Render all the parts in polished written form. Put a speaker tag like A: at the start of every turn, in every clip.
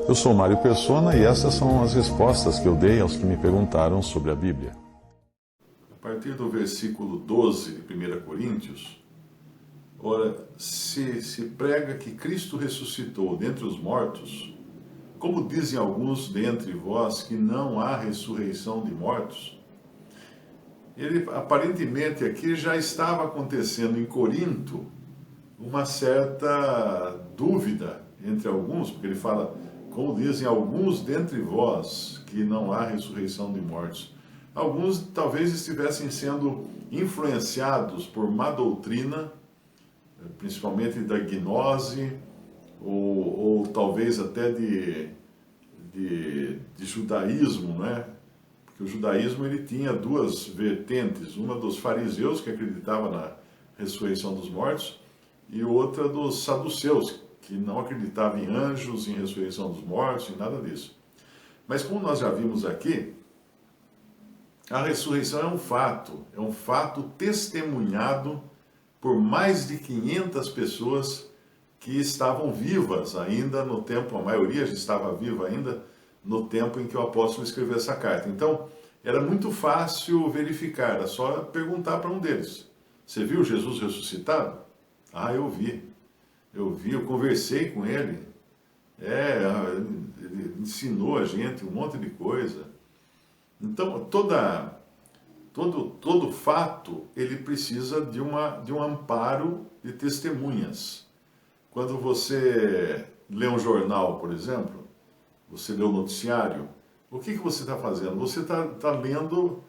A: Eu sou Mário Persona e essas são as respostas que eu dei aos que me perguntaram sobre a Bíblia.
B: A partir do versículo 12 de 1 Coríntios, ora, se prega que Cristo ressuscitou dentre os mortos, como dizem alguns dentre vós que não há ressurreição de mortos? Ele, aparentemente, aqui já estava acontecendo em Corinto uma certa dúvida entre alguns, porque ele fala, como dizem alguns dentre vós, que não há ressurreição de mortos. Alguns talvez estivessem sendo influenciados por má doutrina, principalmente da gnose, ou talvez até de judaísmo, né? Porque o judaísmo ele tinha duas vertentes, uma dos fariseus, que acreditava na ressurreição dos mortos, e outra dos saduceus, que não acreditavam em anjos, em ressurreição dos mortos, em nada disso. Mas como nós já vimos aqui, a ressurreição é um fato testemunhado por mais de 500 pessoas que estavam vivas ainda no tempo, a maioria já estava viva ainda, no tempo em que o apóstolo escreveu essa carta. Então, era muito fácil verificar, era só perguntar para um deles. Você viu Jesus ressuscitado? Ah, eu vi, eu conversei com ele. Ele ensinou a gente um monte de coisa. Então, todo fato, ele precisa de um amparo de testemunhas. Quando você lê um jornal, por exemplo, você lê o noticiário, o que você está fazendo? Você está lendo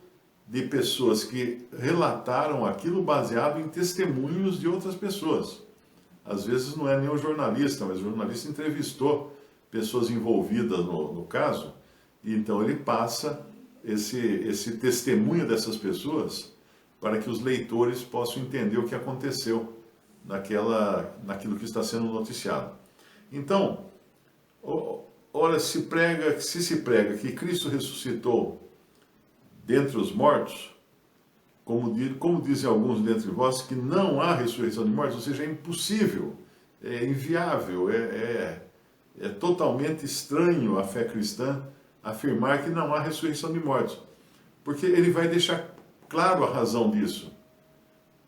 B: de pessoas que relataram aquilo baseado em testemunhos de outras pessoas. Às vezes não é nem o jornalista, mas o jornalista entrevistou pessoas envolvidas no caso, e então ele passa esse testemunho dessas pessoas para que os leitores possam entender o que aconteceu naquilo que está sendo noticiado. Então, ora, se se prega que Cristo ressuscitou dentre os mortos, como dizem alguns dentre vós, que não há ressurreição de mortos, ou seja, é impossível, é inviável, é totalmente estranho à fé cristã afirmar que não há ressurreição de mortos. Porque ele vai deixar claro a razão disso.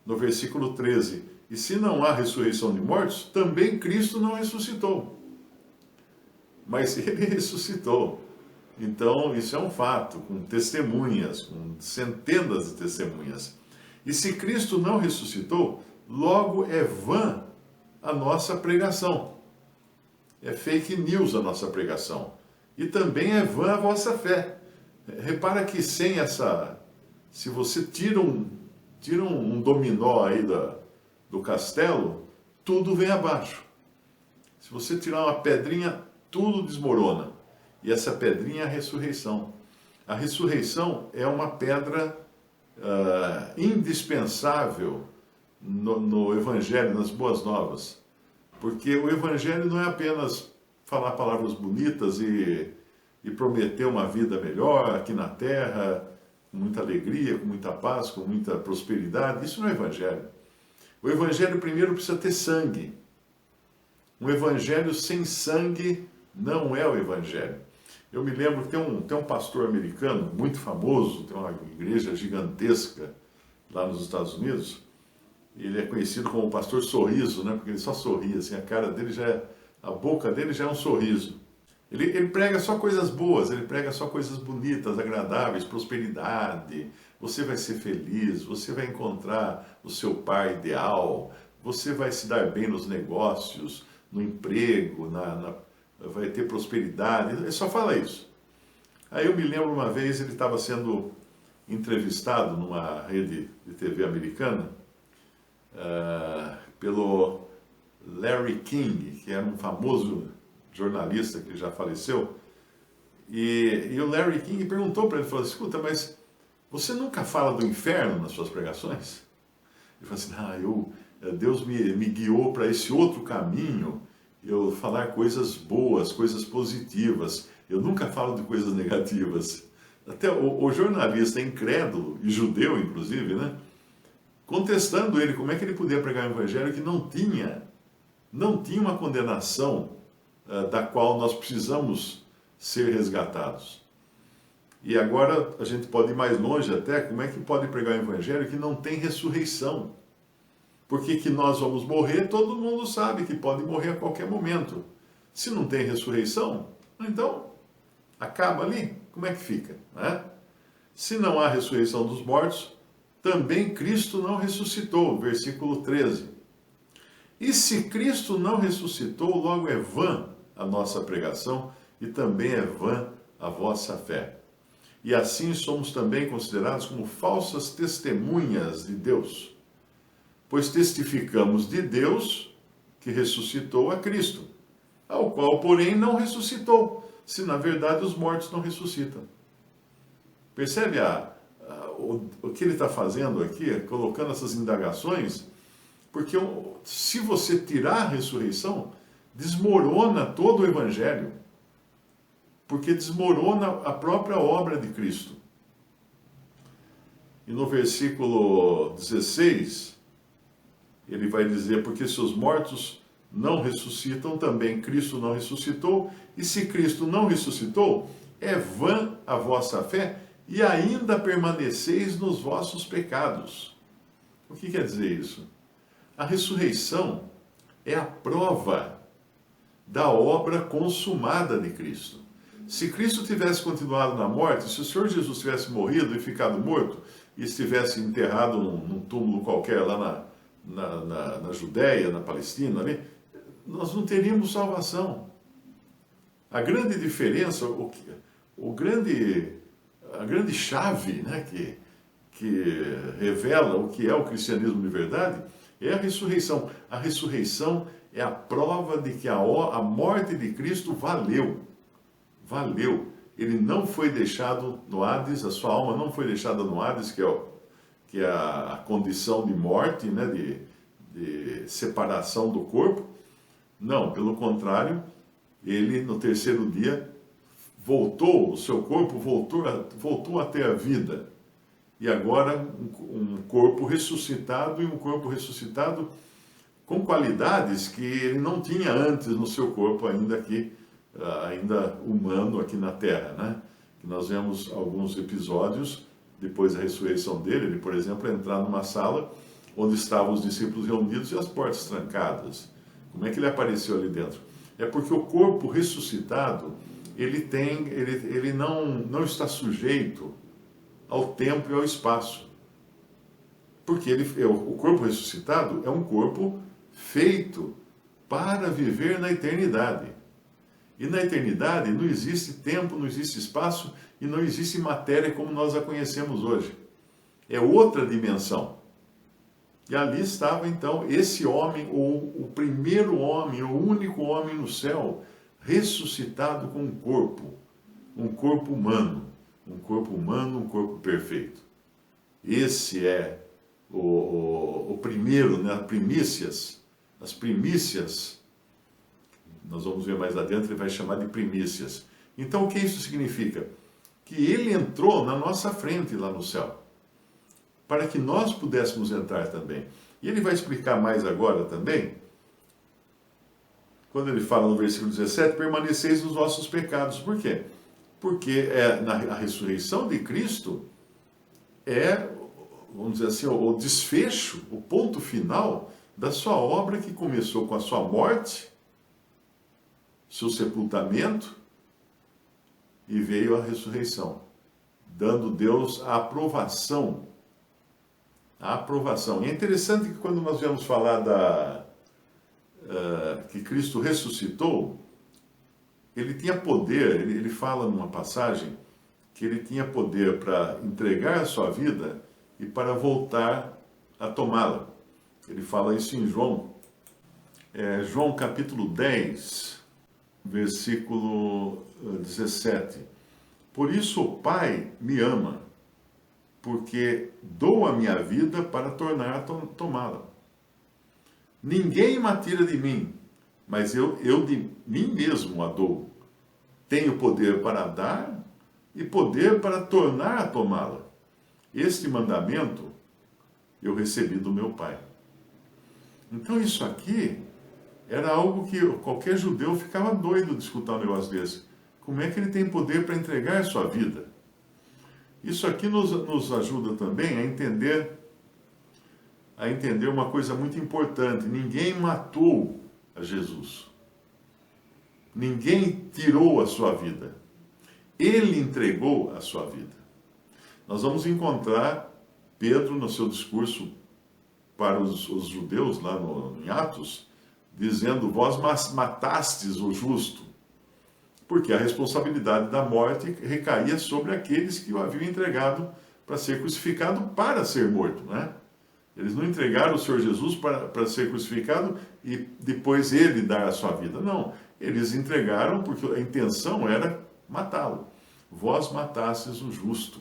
B: No versículo 13, e se não há ressurreição de mortos, também Cristo não ressuscitou. Mas ele ressuscitou. Então, isso é um fato, com testemunhas, com centenas de testemunhas. E se Cristo não ressuscitou, logo é vã a nossa pregação. É fake news a nossa pregação. E também é vã a vossa fé. Repara que sem essa... Se você tira um dominó aí do castelo, tudo vem abaixo. Se você tirar uma pedrinha, tudo desmorona. E essa pedrinha é a ressurreição. A ressurreição é uma pedra indispensável no Evangelho, nas Boas Novas. Porque o Evangelho não é apenas falar palavras bonitas e prometer uma vida melhor aqui na terra, com muita alegria, com muita paz, com muita prosperidade. Isso não é Evangelho. O Evangelho primeiro precisa ter sangue. Um Evangelho sem sangue não é o Evangelho. Eu me lembro que tem um pastor americano muito famoso, tem uma igreja gigantesca lá nos Estados Unidos. Ele é conhecido como o pastor sorriso, né? Porque ele só sorri, assim, a boca dele já é um sorriso. Ele prega só coisas boas, ele prega só coisas bonitas, agradáveis, prosperidade. Você vai ser feliz, você vai encontrar o seu par ideal, você vai se dar bem nos negócios, no emprego, vai ter prosperidade. Ele só fala isso. Aí eu me lembro uma vez, ele estava sendo entrevistado numa rede de TV americana pelo Larry King, que era um famoso jornalista que já faleceu. E o Larry King perguntou para ele, falou, escuta, mas você nunca fala do inferno nas suas pregações? Ele falou assim, Deus me guiou para esse outro caminho, eu falar coisas boas, coisas positivas. Eu nunca falo de coisas negativas. Até o jornalista incrédulo, e judeu inclusive, né, contestando ele, como é que ele podia pregar o evangelho que não tinha uma condenação da qual nós precisamos ser resgatados. E agora a gente pode ir mais longe até, como é que pode pregar o evangelho que não tem ressurreição? Porque que nós vamos morrer, todo mundo sabe que pode morrer a qualquer momento. Se não tem ressurreição, então acaba ali, como é que fica? Né? Se não há ressurreição dos mortos, também Cristo não ressuscitou, versículo 13. E se Cristo não ressuscitou, logo é vã a nossa pregação e também é vã a vossa fé. E assim somos também considerados como falsas testemunhas de Deus, pois testificamos de Deus que ressuscitou a Cristo, ao qual, porém, não ressuscitou, se na verdade os mortos não ressuscitam. Percebe o que ele está fazendo aqui, colocando essas indagações? Porque se você tirar a ressurreição, desmorona todo o Evangelho, porque desmorona a própria obra de Cristo. E no versículo 16, ele vai dizer, porque se os mortos não ressuscitam, também Cristo não ressuscitou, e se Cristo não ressuscitou, é vã a vossa fé, e ainda permaneceis nos vossos pecados. O que quer dizer isso? A ressurreição é a prova da obra consumada de Cristo. Se Cristo tivesse continuado na morte, se o Senhor Jesus tivesse morrido e ficado morto, e estivesse enterrado num túmulo qualquer lá na Judéia, na Palestina, ali, nós não teríamos salvação. A grande diferença, a grande chave, né, que revela o que é o cristianismo de verdade é a ressurreição. A ressurreição é a prova de que a morte de Cristo valeu. Valeu. Ele não foi deixado no Hades, a sua alma não foi deixada no Hades, que é a condição de morte, né, de separação do corpo. Não, pelo contrário, ele no terceiro dia voltou, o seu corpo voltou a ter a vida. E agora um corpo ressuscitado, e um corpo ressuscitado com qualidades que ele não tinha antes no seu corpo, ainda humano aqui na Terra, né? Que nós vemos alguns episódios depois da ressurreição dele, ele, por exemplo, entrar numa sala onde estavam os discípulos reunidos e as portas trancadas. Como é que ele apareceu ali dentro? É porque o corpo ressuscitado, ele não está sujeito ao tempo e ao espaço. Porque o corpo ressuscitado é um corpo feito para viver na eternidade. E na eternidade não existe tempo, não existe espaço e não existe matéria como nós a conhecemos hoje. É outra dimensão. E ali estava então esse homem, o primeiro homem, o único homem no céu, ressuscitado com um corpo humano, um corpo perfeito. Esse é o primeiro, né, as primícias, nós vamos ver mais adiante, ele vai chamar de primícias. Então o que isso significa? Que ele entrou na nossa frente lá no céu, para que nós pudéssemos entrar também. E ele vai explicar mais agora também, quando ele fala no versículo 17, permaneceis nos vossos pecados. Por quê? Porque a ressurreição de Cristo é, vamos dizer assim, o desfecho, o ponto final da sua obra que começou com a sua morte, seu sepultamento, e veio a ressurreição, dando Deus a aprovação. A aprovação. E é interessante que quando nós viemos falar que Cristo ressuscitou, ele tinha poder, ele fala numa passagem que ele tinha poder para entregar a sua vida e para voltar a tomá-la. Ele fala isso em João. João capítulo 10, versículo 17. Por isso o Pai me ama, porque dou a minha vida para tornar a tomá-la. Ninguém me tira de mim, mas eu de mim mesmo a dou. Tenho poder para dar e poder para tornar a tomá-la. Este mandamento eu recebi do meu Pai. Então isso aqui era algo que qualquer judeu ficava doido de escutar um negócio desse. Como é que ele tem poder para entregar a sua vida? Isso aqui nos ajuda também a entender uma coisa muito importante. Ninguém matou a Jesus. Ninguém tirou a sua vida. Ele entregou a sua vida. Nós vamos encontrar Pedro no seu discurso para os judeus, lá em Atos, dizendo: vós matastes o justo, porque a responsabilidade da morte recaía sobre aqueles que o haviam entregado para ser crucificado, para ser morto, né? Eles não entregaram o Senhor Jesus para ser crucificado e depois ele dar a sua vida. Não, eles entregaram porque a intenção era matá-lo. Vós matastes o justo.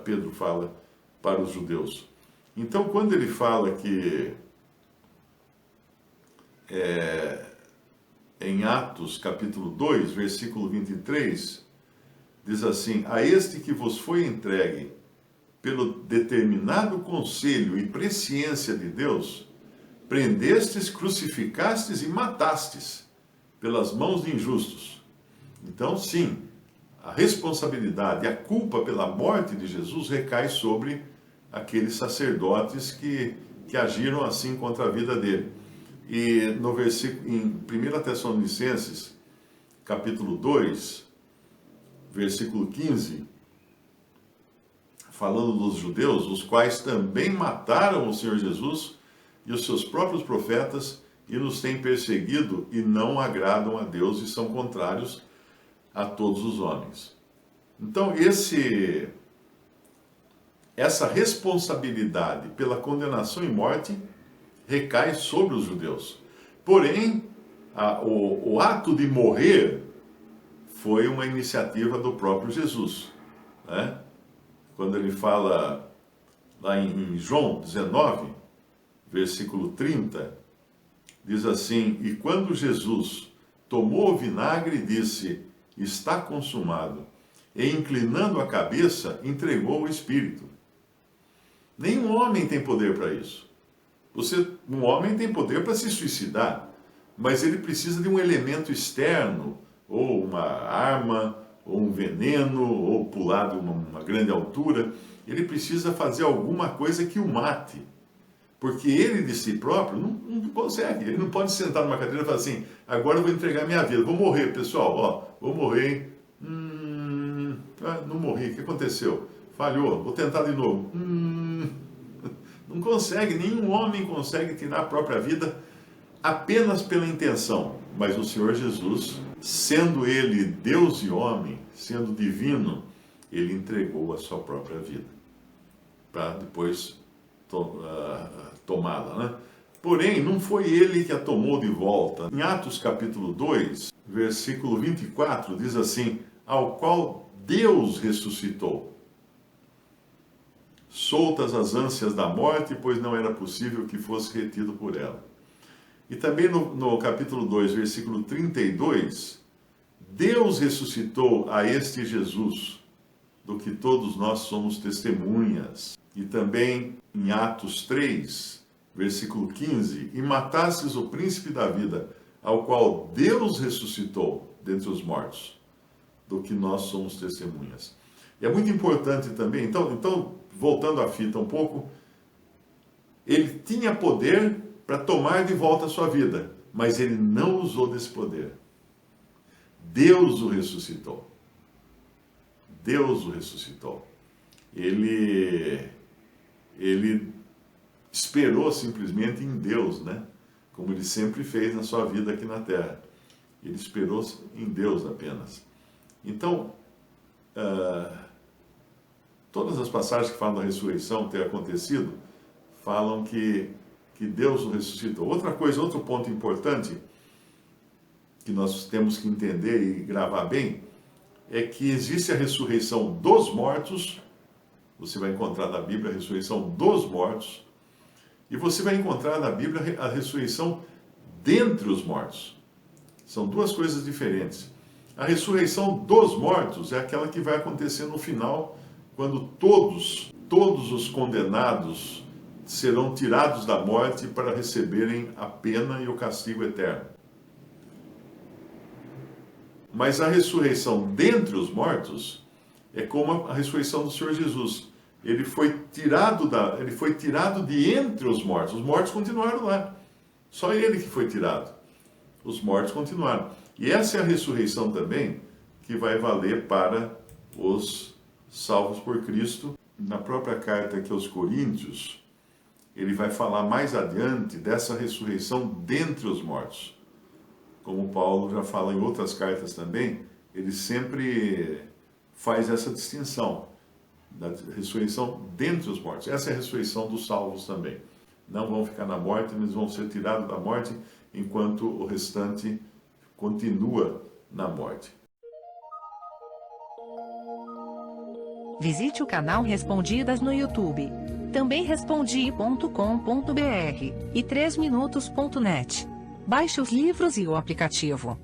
B: Pedro fala para os judeus. Então, quando ele fala que em Atos capítulo 2, versículo 23, diz assim: a este que vos foi entregue pelo determinado conselho e presciência de Deus, prendestes, crucificastes e matastes pelas mãos de injustos. Então, sim, a responsabilidade, a culpa pela morte de Jesus recai sobre aqueles sacerdotes que agiram assim contra a vida dele. E no versículo, em 1 Tessalonicenses, capítulo 2, versículo 15, falando dos judeus, os quais também mataram o Senhor Jesus e os seus próprios profetas, e nos têm perseguido e não agradam a Deus e são contrários a todos os homens. Então, essa responsabilidade pela condenação e morte recai sobre os judeus. Porém, o ato de morrer foi uma iniciativa do próprio Jesus, né? Quando ele fala lá em João 19, versículo 30, diz assim: e quando Jesus tomou o vinagre, disse: está consumado, e inclinando a cabeça, entregou o Espírito. Nenhum homem tem poder para isso. Um homem tem poder para se suicidar, mas ele precisa de um elemento externo, ou uma arma, ou um veneno, ou pular de uma grande altura. Ele precisa fazer alguma coisa que o mate, porque ele de si próprio não consegue. Ele não pode sentar numa cadeira e falar assim: agora eu vou entregar minha vida, vou morrer, pessoal, vou morrer. Não morri, o que aconteceu? Falhou, vou tentar de novo. Não consegue, nenhum homem consegue tirar a própria vida apenas pela intenção. Mas o Senhor Jesus, sendo ele Deus e homem, sendo divino, ele entregou a sua própria vida para depois tomá-la, né? Porém, não foi ele que a tomou de volta. Em Atos capítulo 2, versículo 24, diz assim: ao qual Deus ressuscitou, soltas as ânsias da morte, pois não era possível que fosse retido por ela. E também no capítulo 2, versículo 32, Deus ressuscitou a este Jesus, do que todos nós somos testemunhas. E também em Atos 3, versículo 15, e matastes o príncipe da vida, ao qual Deus ressuscitou dentre os mortos, do que nós somos testemunhas. E é muito importante também, então voltando à fita um pouco, ele tinha poder para tomar de volta a sua vida, mas ele não usou desse poder. Deus o ressuscitou. Deus o ressuscitou. Ele esperou simplesmente em Deus, né? Como ele sempre fez na sua vida aqui na terra. Ele esperou em Deus apenas. Então, todas as passagens que falam da ressurreição ter acontecido, falam que Deus o ressuscitou. Outra coisa, outro ponto importante que nós temos que entender e gravar bem, é que existe a ressurreição dos mortos. Você vai encontrar na Bíblia a ressurreição dos mortos, e você vai encontrar na Bíblia a ressurreição dentre os mortos. São duas coisas diferentes. A ressurreição dos mortos é aquela que vai acontecer no final, quando todos os condenados serão tirados da morte para receberem a pena e o castigo eterno. Mas a ressurreição dentre os mortos é como a ressurreição do Senhor Jesus. Ele foi tirado de entre os mortos. Os mortos continuaram lá. Só ele que foi tirado. Os mortos continuaram. E essa é a ressurreição também que vai valer para os salvos por Cristo. Na própria carta aqui aos Coríntios, ele vai falar mais adiante dessa ressurreição dentre os mortos. Como Paulo já fala em outras cartas também, ele sempre faz essa distinção da ressurreição dentre os mortos. Essa é a ressurreição dos salvos também. Não vão ficar na morte, eles vão ser tirados da morte, enquanto o restante continua na morte.
C: Visite o canal Respondidas no YouTube. Também respondi.com.br e 3minutos.net. Baixe os livros e o aplicativo.